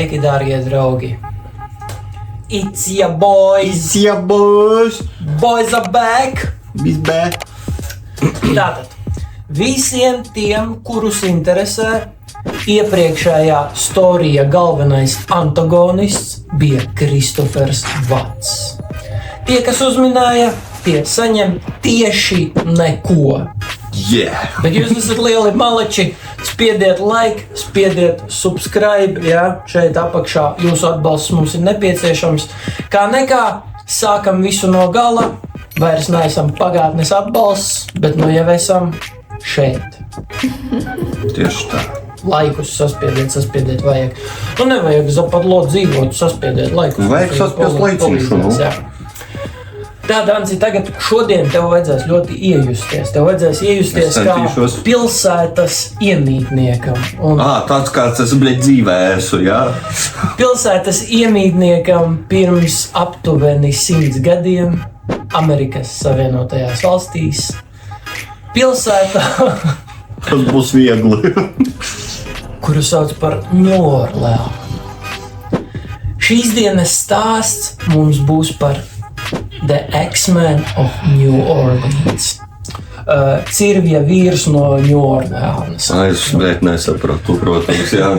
Sveiki, dārgie draugi! It's your boys! It's your boys! Boys are back! Biz back! Tātad, visiem tiem, kurus interesē, iepriekšējā storija galvenais antagonists bija Kristofers Vats. Tie, kas uzminēja, tie saņem tieši neko. Yeah! Bet jūs esat lieli maleči, spiediet like, spiediet subscribe, jā, šeit apakšā jūsu atbalsts mums ir nepieciešams. Kā nekā, sākam visu no gala, vairs neesam pagātnes atbalsts, bet nu jau esam šeit. Tieši tā. Laikus saspiediet vajag. Nu nevajag zapadlot dzīvot, saspiediet laikus. Vajag saspiest laiciņšu, nu. Tā, Danci, tagad šodien tev vajadzēs ļoti iejusties. Tev vajadzēs iejusties kā pilsētas iemītniekam. Tāds kāds es, dzīvē esmu, jā? Pilsētas iemītniekam pirms aptuveni 100 gadiem Amerikas Savienotajās valstīs. Pilsētā, Tas būs viegli. kuru sauc par New Orleans. Šīs dienas stāsts mums būs par The X-Men of New Orleans. Cirvja vīrs no New Orleans. Es nesapratu, protams, jā.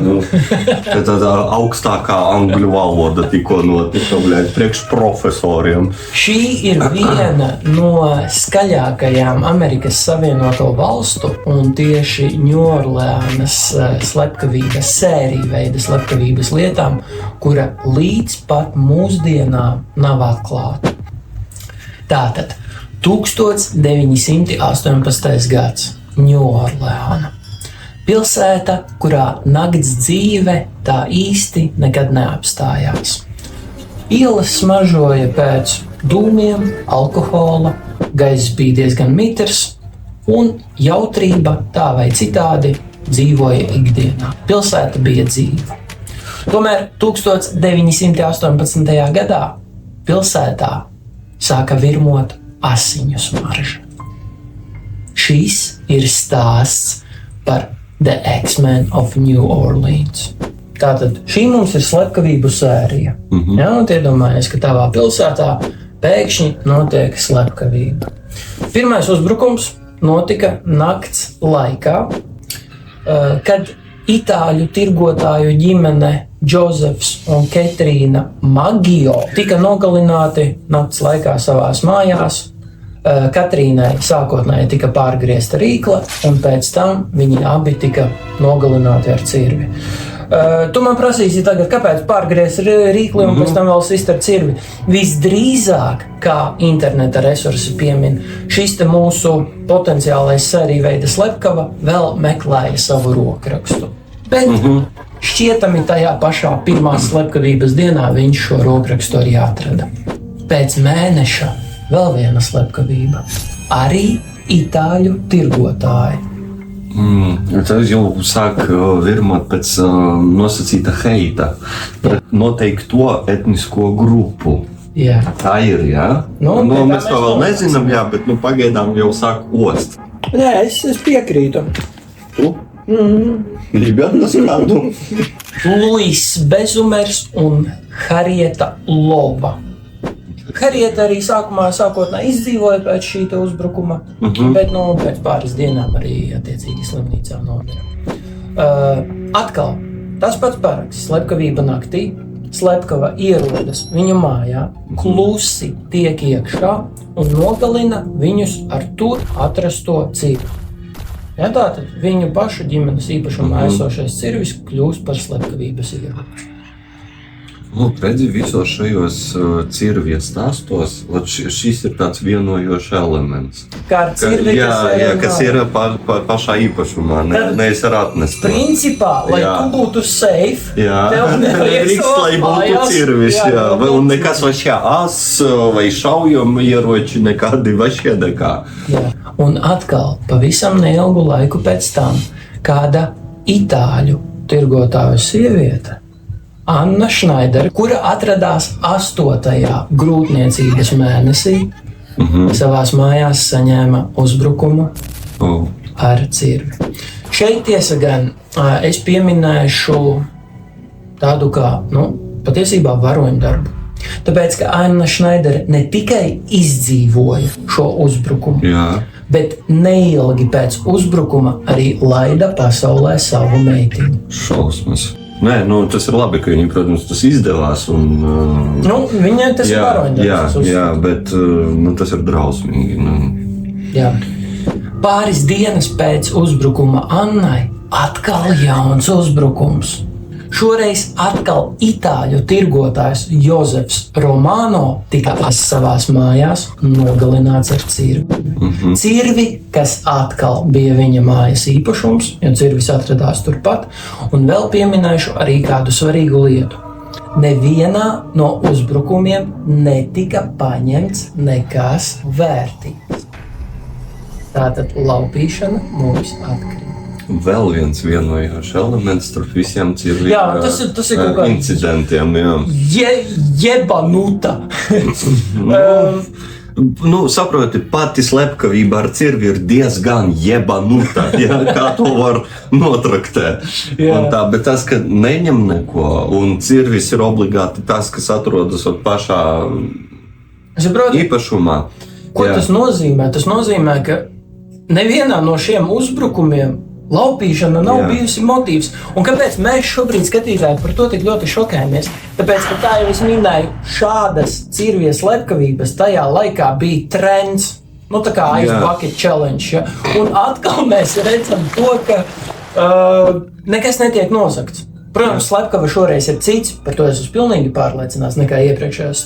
Tādā augstākā angļu valoda tikko notika, priekš profesoriem. Šī ir viena no skaļākajām Amerikas Savienoto valstu un tieši New Orleans slepkavības sērija veida slepkavības lietām, kura līdz pat mūsdienām nav atklāta. Tātad 1918. gads New Orleans. Pilsēta, kurā nakts dzīve tā īsti nekad neapstājās. Ielas smaržoja pēc dūmiem, alkohola, gaiss bija diezgan mitrs un jautrība tā vai citādi dzīvoja ikdienā. Pilsēta bija dzīva. Tomēr 1918. gadā pilsētā sāka virmot asiņu smarža. Šis ir stāsts par The X-Men of New Orleans. Tātad šī mums ir slepkavību sērija. Jā, un iedomājies, ka tavā pilsētā pēkšņi notiek slepkavība. Pirmais uzbrukums notika nakts laikā, kad itāļu tirgotāju ģimene Džozefs un Ketrīna Maggio tika nogalināti nakts laikā savās mājās. Katrīnai sākotnēji tika pārgriezta rīkla, un pēc tam viņi abi tika nogalināti ar cirvi. Tu man prasīsi tagad, kāpēc pārgriezt rīkli un pēc tam vēl sist ar cirvi. Visdrīzāk, kā interneta resursi piemin, šis te mūsu potenciālais sērija veida slepkava vēl meklēja savu rokrakstu. Bet šķietami tajā pašā pirmās slepkavības dienā viņš šo rokrakstu arī atrada. Pēc mēneša vēl viena slepkavība. Arī itāļu tirgotāji. Tas jau sāk virmot pēc nosacīta heita pret noteikto etnisko grupu. Jā. Tā ir, jā? Mēs to vēl nezinām, jā, bet pagaidām jau sāk ost. Nē, es piekrītu. Tu? Ribjānas kādu? Luis Bezumers un Harrieta Lova. Harrieta arī sākotnēji izdzīvoja pēc šī uzbrukuma, bet pēc pāris dienām arī attiecīgi slimnīcā nomira. Atkal tas pats paraksts, slepkavība naktī, slepkava ierodas viņu mājā, klusi tiek iekšā un nogalina viņus ar tur atrasto cirvi. Ja, tātad viņu pašu ģimenes īpašumā esošais cirvis kļūst par slepkavības ieroču. Redzi, visos šajos cirvijas stāstos, šis ir tāds vienojošs elements. Kā ar cirvi, kas ir pašā īpašumā, nevis ar atnestu. Principā, lai tu būtu safe, tev nevajag lai būtu cirvis, un nekas vašķā as vai šaujami ieroči, nekādi vašķā nekā. Un atkal, pavisam neilgu laiku pēc tam, kāda itāļu tirgotāju sieviete, Anna Šnaidere, kura atradās 8. grūtniecības mēnesī, savās mājās saņēma uzbrukumu ar cirvi. Šeit tiesa gan es pieminēšu tādu kā, patiesībā varoņu darbu. Tāpēc, ka Anna Šnaidere ne tikai izdzīvoja šo uzbrukumu, bet neilgi pēc uzbrukuma arī laida pasaulē savu meitiņu. Šausmas. Nē, tas ir labi, ka viņai, protams, tas izdevās. Viņai tas ir varoņu darbs. Jā, bet tas ir drausmīgi. Jā. Pāris dienas pēc uzbrukuma Annai atkal jauns uzbrukums. Šoreiz atkal itāļu tirgotājs Jozefs Romano tika savās mājās nogalināts ar cirvi. Cirvi, kas atkal bija viņa mājas īpašums, jo cirvis atradās turpat, un vēl pieminēšu arī kādu svarīgu lietu. Nevienā no uzbrukumiem netika paņemts nekas vērtīgs. Tātad laupīšana mums atkrīt. Vēl viens vienojošs elements starp visiem cirviem. Jā, tas ir kaut kāds incidentiem. Jebanuta. Saproti, pati slepkavība ar cirvi ir diezgan jebanuta. Kā to var notraktēt. Bet tas, ka neņem neko, un cirvis ir obligāti tas, kas atrodas pašā īpašumā. Ko tas nozīmē? Tas nozīmē, ka nevienā no šiem uzbrukumiem laupīšana nav bijusi motīvs. Un kāpēc mēs šobrīd skatītāji par to tik ļoti šokējamies? Tāpēc, ka tā jau es minēju, šādas cirvijas slepkavības tajā laikā bija trends. Tā kā Ice Bucket Challenge. Ja? Un atkal mēs redzam to, ka nekas netiek nozagts. Protams, slepkava šoreiz ir cits, par to es esmu pilnīgi pārliecināts nekā iepriekšējos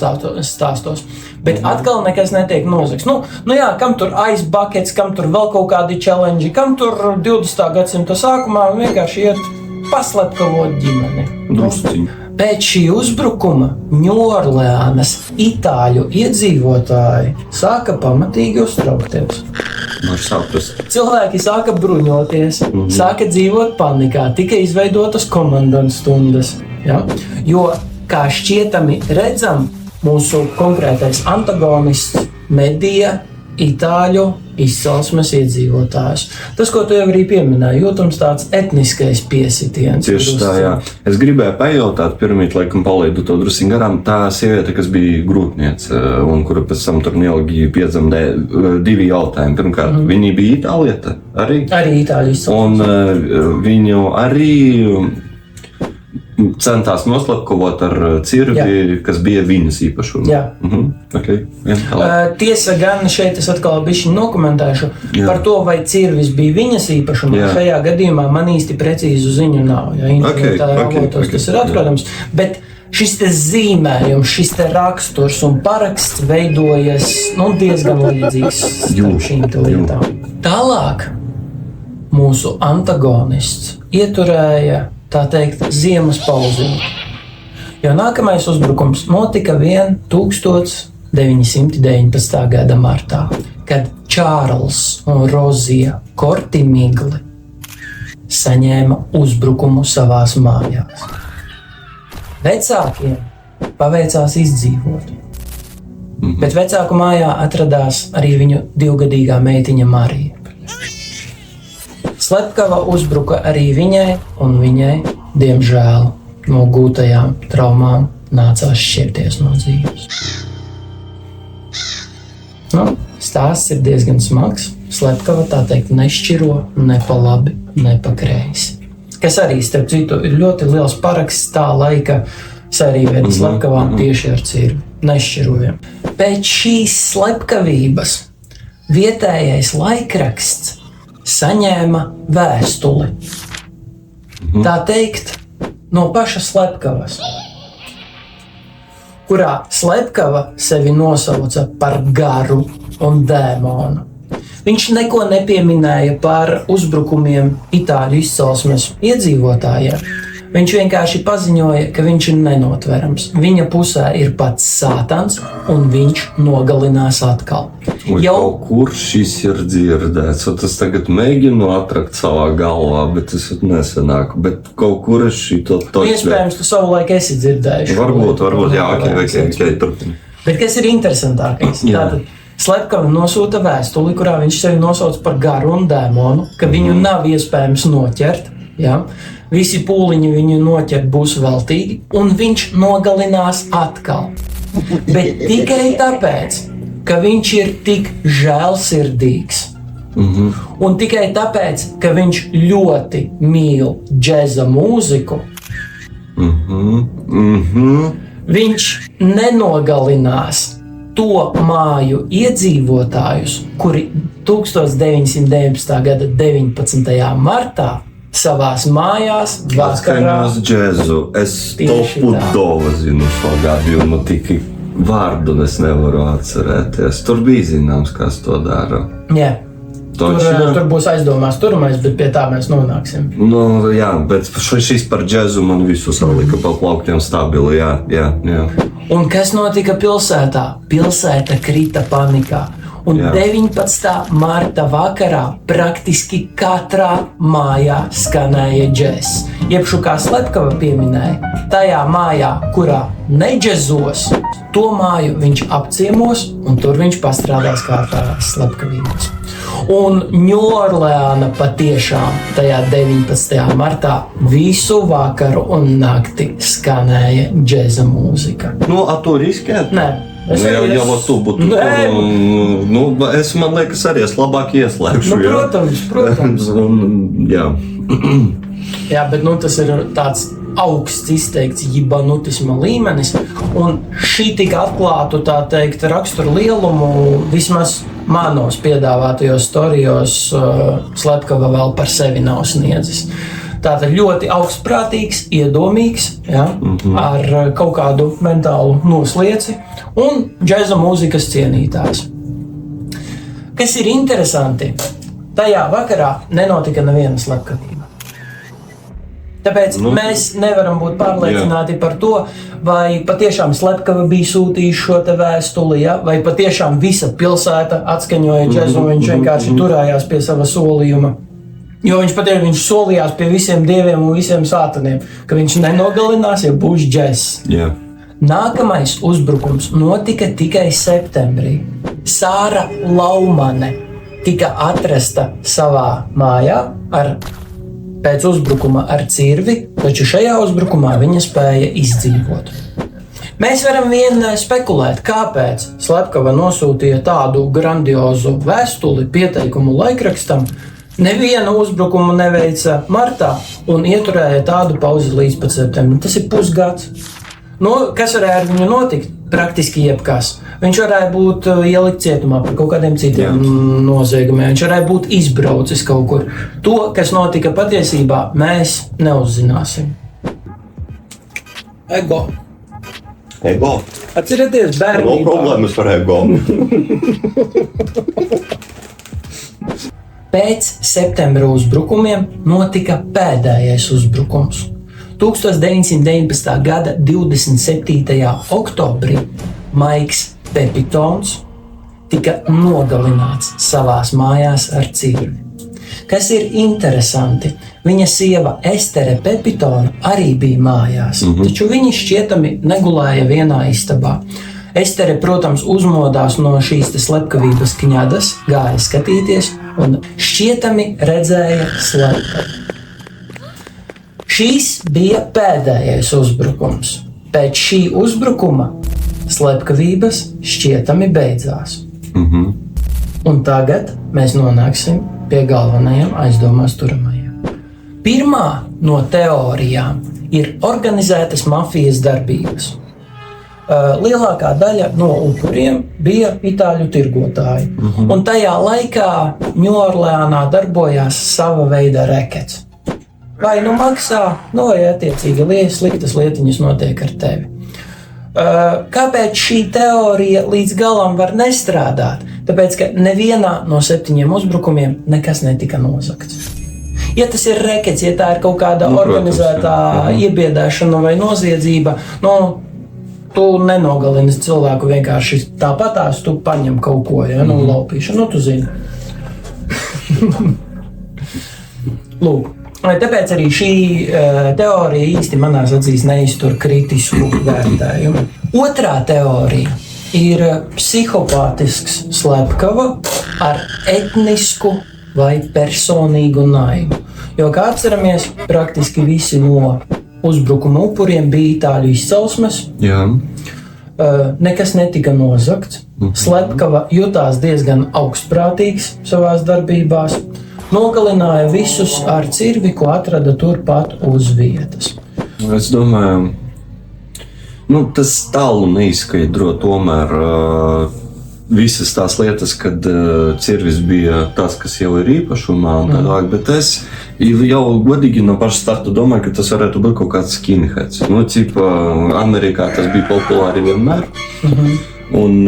stāstos. Bet atkal nekas netiek nozagts. Kam tur Ice Buckets, kam tur vēl kaut kādi challenge, kam tur 20. gadsimta sākumā vienkārši iet paslepkavot ģimeni. Drusciņi. Pēc šī uzbrukuma Ņūorleānas itāļu iedzīvotāji sāka pamatīgi uztraukties. Cilvēki sāka bruņoties, sāka dzīvot panikā, tika izveidotas komandantu stundas. Ja? Jo, kā šķietami redzam, mūsu konkrētais antagonists medija itāļu izcelsmes iedzīvotājus. Tas, ko tu jau arī pieminēji, jūtams tāds etniskais piesitiens. Tieši tā, jā. Es gribēju pajautāt, pirmīt, laikam palaidu to drusiņ garām, tā sieviete, kas bija grūtniece, un kura pēc tam tur neilgi piedzemdēja divi jautājumi. Pirmkārt, viņa bija itālieta arī? Arī itāļu izcelsmes. Un viņu arī centās noslapkavot ar cirvi, kas bija viņas īpašuma. Jā. Okay. Tiesa gan šeit es atkal bišķi nokomentēšu par to, vai cirvis bija viņas īpašuma. Šajā gadījumā man īsti precīzu ziņu nav. Avotos tas ir atrodams. Bet šis te zīmējums, šis te raksturs un paraksts veidojas diezgan līdzīgs starp šīm te lietām. Tālāk mūsu antagonists ieturēja tā teikt, ziemas pauziņu. Jo nākamais uzbrukums notika 1919. gada martā, kad Čārls un Rozija Kortimigli saņēma uzbrukumu savās mājās. Vecākiem paveicās izdzīvot, bet vecāku mājā atradās arī viņu 2-gadīgā meitiņa Marija. Slepkava uzbruka arī viņai, un viņai, diemžēl, no gūtajām traumām nācās šķirties no dzīves. Stāsts ir diezgan smags. Slepkava, tā teikt, nešķiro ne pa labi, ne pa kreisi. Kas arī, starp citu, ir ļoti liels paraksts tā laika sērīvēm slepkavām tieši ar cirvi. Nešķirojam. Pēc šīs slepkavības vietējais laikraksts saņēma vēstuli. Tā teikt, no paša slepkavas, kurā slepkava sevi nosauca par garu un dēmonu. Viņš neko nepieminēja par uzbrukumiem itāļu izcelsmes iedzīvotājiem. Viņš vienkārši paziņoja, ka viņš ir nenotverams. Viņa pusē ir pats sātans, un viņš nogalinās atkal. Kaut kur šis ir dzirdēts, un tas tagad mēģinu atrakt savā galvā, bet tas nesanāk. Bet kaut kur es šito toķi... Iespējams, tu savulaik esi dzirdējuši. Varbūt, jā, ok, turpini. Bet kas ir interesantākais? Tātad slepkava nosūta vēstuli, kurā viņš sevi nosauc par garu un dēmonu, ka viņu nav iespējams noķert. Ja? visi pūliņi viņu noķert būs veltīgi, un viņš nogalinās atkal. Bet tikai tāpēc, ka viņš ir tik žēlsirdīgs. Un tikai tāpēc, ka viņš ļoti mīl džeza mūziku, viņš nenogalinās to māju iedzīvotājus, kuri 1919. gada 19. martā savās mājās vakarā džezu. Es stopudova zinu šo gadījumu, tikai vārdu es nevaru atcerēties. Tur bija zināms, kas to dara. Jā. Tur būs aizdomās turamais, bet pie tā mēs nonāksim. Nu, jā, bet šis par džezu man visu salika pa plauktiem stabili, jā. Un kas notika pilsētā? Pilsēta krita panikā. Un 19. marta vakarā praktiski katrā mājā skanēja džess. Jebšu kā Slepkava pieminēja, tajā mājā, kurā neģezos, to māju viņš apciemos un tur viņš pastrādās kā slepkavības. Un Ņūorleāna patiešām tajā 19. martā visu vakaru un nakti skanēja džeza mūzika. Nu, a tu riskēt? Nē. Jau tu būtu. Es, man liekas, arī es labāk ieslēgšu. Protams. Jā. Jā, bet tas ir tāds augsts izteikts jibanutisma līmenis, un šī tik atklātu, tā teikt, raksturu lielumu vismaz manos piedāvātajos storijos Slepkava vēl par sevi nav sniedzis. Tātad ļoti augstprātīgs, iedomīgs, ar kaut kādu mentālu noslieci un džeza mūzikas cienītājs. Kas ir interesanti, tajā vakarā nenotika neviena slepkavība. Tāpēc mēs nevaram būt pārliecināti par to, vai patiešām Slepkava bija sūtījis šo te vēstuli, vai patiešām visa pilsēta atskaņoja džezu, un viņš vienkārši turējās pie sava solījuma. Jo viņš solījās pie visiem dieviem un visiem sātaniem, ka viņš nenogalinās, ja būs džess. Yeah. Nākamais uzbrukums notika tikai septembrī. Sāra Laumane tika atrasta savā mājā pēc uzbrukuma ar cirvi, taču šajā uzbrukumā viņa spēja izdzīvot. Mēs varam vien spekulēt, kāpēc Slepkava nosūtīja tādu grandiozu vēstuli, pieteikumu laikrakstam, nevienu uzbrukumu neveica martā un ieturēja tādu pauzi līdz pat septembrim. Tas ir pusgads. Kas varēja ar viņu notikt? Praktiski jebkas. Viņš varēja būt ielikt cietumā par kaut kādiem citiem noziegumiem. Viņš varēja būt izbraucis kaut kur. To, kas notika patiesībā, mēs neuzzināsim. Ego. Atcerieties bērnībā. No problēmas par ego. Pēc septembra uzbrukumiem notika pēdējais uzbrukums. 1919. gada 27. oktobrī Maiks Pepitons tika nogalināts savās mājās ar cirvi. Kas ir interesanti, viņa sieva Estere Pepitona arī bija mājās, taču viņi šķietami negulēja vienā istabā. Estere, protams, uzmodās no šīs slepkavības kņadas, gāja skatīties un šķietami redzēja Slepkavu. Šīs bija pēdējais uzbrukums. Pēc šī uzbrukuma slepkavības šķietami beidzās. Un tagad mēs nonāksim pie galvenajiem aizdomās turamajiem. Pirmā no teorijām ir organizētas mafijas darbības. Lielākā daļa no upuriem bija itāļu tirgotāji. Un tajā laikā Ņūorleānā darbojās sava veida rekets. Vai maksā, vai attiecīgi sliktas lietiņas notiek ar tevi. Kāpēc šī teorija līdz galam var nestrādāt? Tāpēc, ka nevienā no 7 uzbrukumiem nekas netika nozagts. Ja tas ir rekets, ja tā ir kaut kāda organizētā iebiedēšana vai noziedzība, tu nenogalini cilvēku vienkārši tāpatās, tu paņem kaut ko, laupīšanu, tu zini. Lūk. Tāpēc arī šī teorija īsti manās acīs neiztur kritisku vērtējumu. Otrā teorija ir psihopātisks Slepkava ar etnisku vai personīgu naidu. Jo, kā atceramies, praktiski visi no uzbrukuma upuriem bija itāļu izcelsmes. Jā. Nekas netika nozagts. Slepkava jutās diezgan augstprātīgs savās darbībās. Nogalināja visus ar cirvi, ko atrada turpat uz vietas. Es domāju, tas tālu neizskaidro tomēr visas tās lietas, kad cirvis bija tas, kas jau ir īpašumā un tālāk, bet es jau godīgi no paša starta domāju, ka tas varētu būt kaut kāds skinheads. Amerikā tas bija populāri vienmēr. Un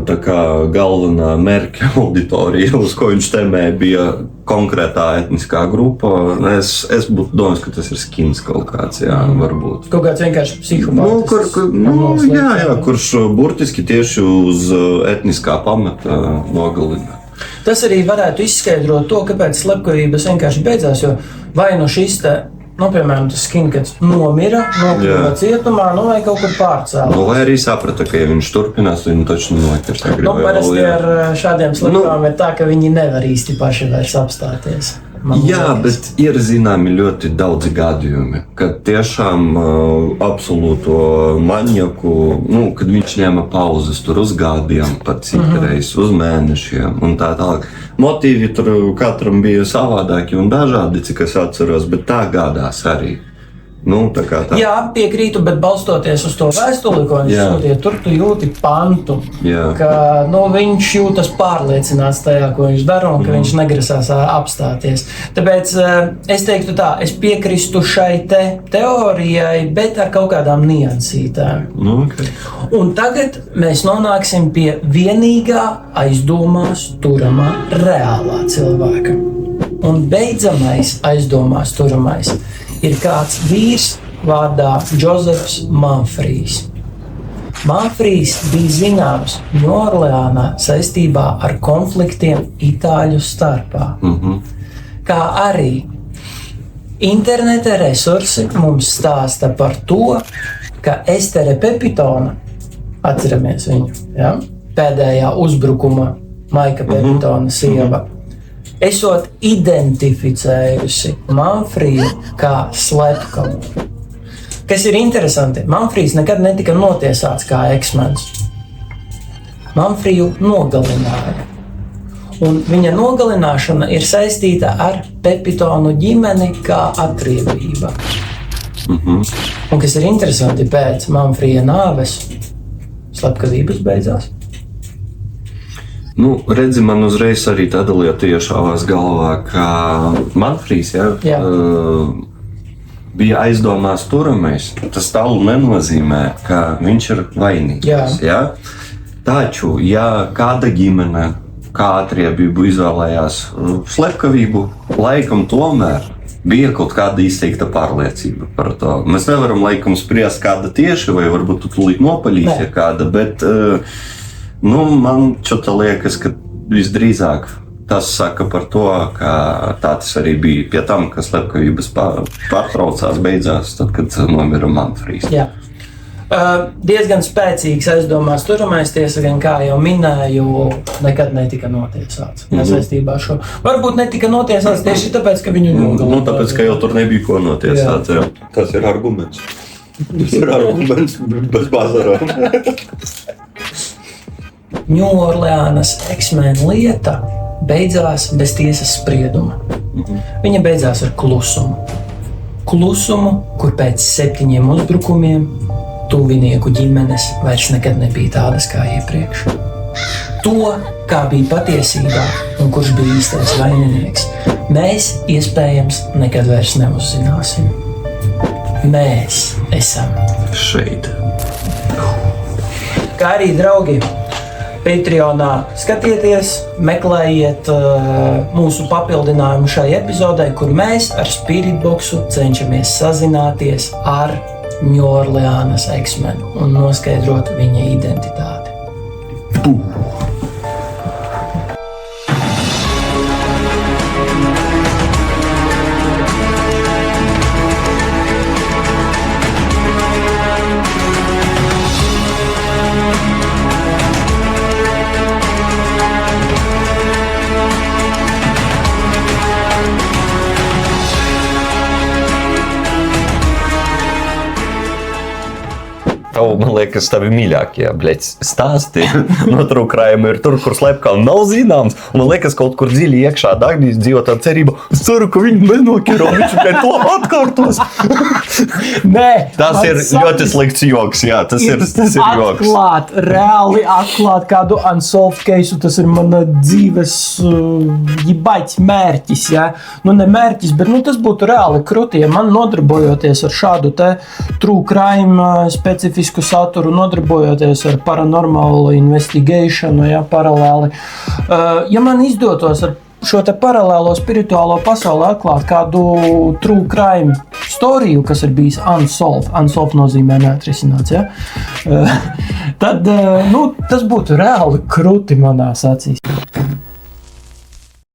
tā kā galvenā mērķa auditorija, uz ko viņš temēja, bija konkrētā etniskā grupa. Es būtu domājis, ka tas ir skins kaut kāds, varbūt. Kaut kāds vienkārši psihopātisks. Kurš burtiski tieši uz etniskā pamata nogalina. Tas arī varētu izskaidrot to, kāpēc slepkavības vienkārši beidzās, jo vai šis te, piemēram, tas skinheads nomira, nokļuva cietumā, vai kaut kur pārcēlās. Vai arī saprata, ka ja viņš turpinās, viņu taču noķers. Parasti ar šādiem slepkavām ir tā, ka viņi nevar īsti paši vairs apstāties. Bet ir zināmi ļoti daudzi gadījumi, kad tiešām absolūto maņaku, kad viņš ņēma pauzes tur uz gadiem, pat citreiz uz mēnešiem un tā tālāk. Motīvi tur katram bija savādāki un dažādi, cik es atceros, bet tā gādās arī. Tā. Jā, piekrītu, bet balstoties uz to vēstuli, ko viņš sūtīja, tur tu jūti pantu, ka viņš jūtas pārliecināts tajā, ko viņš dara un ka viņš negrasās apstāties. Tāpēc es teiktu tā, es piekristu šai teorijai, bet ar kaut kādām niansītēm. Okay. Un tagad mēs nonāksim pie vienīgā aizdomās turamā reālā cilvēka. Un beidzamais aizdomās turamais ir kāds vīrs vārdā Džozefs Manfrijs. Manfrijs bija zināms Ņūorleānā saistībā ar konfliktiem itāļu starpā. Kā arī interneta resursi mums stāsta par to, ka Estere Pepitona, atceramies viņu, pēdējā uzbrukuma Maika Pepitona sieva, esot identificējusi Manfriju kā slepkavu. Kas ir interesanti, Manfrijs nekad netika notiesāts kā eksmens. Manfriju nogalināja. Un viņa nogalināšana ir saistīta ar Pepitonu ģimeni kā atriebība. Un kas ir interesanti, pēc Manfrija nāves slepkavības beidzās. Redzi, man uzreiz arī tāda lieta iešāvās galvā, ka Manfrijs bija aizdomās turamais. Tas tālu nenozīmē, ka viņš ir vainīgs. Taču, ja kāda ģimene, kā atriebību izvēlējās slepkavību, laikam tomēr bija kaut kāda izteikta pārliecība par to. Mēs nevaram laikam spriest kāda tieši, vai varbūt tu tūlīt nopaļīsi kāda, bet man šķita liekas, ka visdrīzāk tas saka par to, ka tā tas arī bija pie tam, ka slepkavības pārtraucās, beidzās, tad, kad nomira Manfrijs. Jā. Diezgan spēcīgs aizdomās turamais, tiesa gan, kā jau minēju, nekad netika notiesāts. Saistībā ar šo. Varbūt netika notiesāts tieši tāpēc, ka viņu nogalināja. Tāpēc, ka jau tur nebija ko notiesāt. Jā. Tas ir arguments. Tas ir arguments bez bazarām. Ņūorleānas eksmēna lieta beidzās bez tiesas sprieduma. Viņa beidzās ar klusumu. Klusumu, kur pēc 7 uzbrukumiem tuvinieku ģimenes vairs nekad nebija tādas kā iepriekš. To, kā bija patiesībā un kurš bija īstais vaininieks, mēs iespējams nekad vairs neuzzināsim. Mēs esam šeit. Kā arī, draugi, Patreonā skatieties, meklējiet mūsu papildinājumu šai epizodē, kur mēs ar Spiritboxu cenšamies sazināties ar Ņūorleānas eksmenu un noskaidrot viņa identitāti. man liekas, tavi mīļākie, bļēc, stāsti no true crime ir tur, kur slepkavs nav zināms. Man liekas, kaut kur dziļi iekšā Dagnijas dzīvo tā cerība. Es ceru, ka viņi nenokiro, viņš tikai to atkārtos. Nē. Tas ir ļoti slikts joks, jā, tas ir joks. Reāli atklāt kādu unsolved case, tas ir mana dzīves jibaits mērķis, jā. Nu, ne mērķis, bet tas būtu reāli kruti, ja man nodarbojoties ar šādu te true crime specifisku saturu, nodarbojoties ar paranormālu investigationu, jā, paralēli. Ja man izdotos ar šo te paralēlo spirituālo pasauli atklāt kādu true crime storiju, kas ir bijis unsolved, unsolved nozīmē neatrisināts, ja? Tad, tas būtu reāli kruti manās acīs.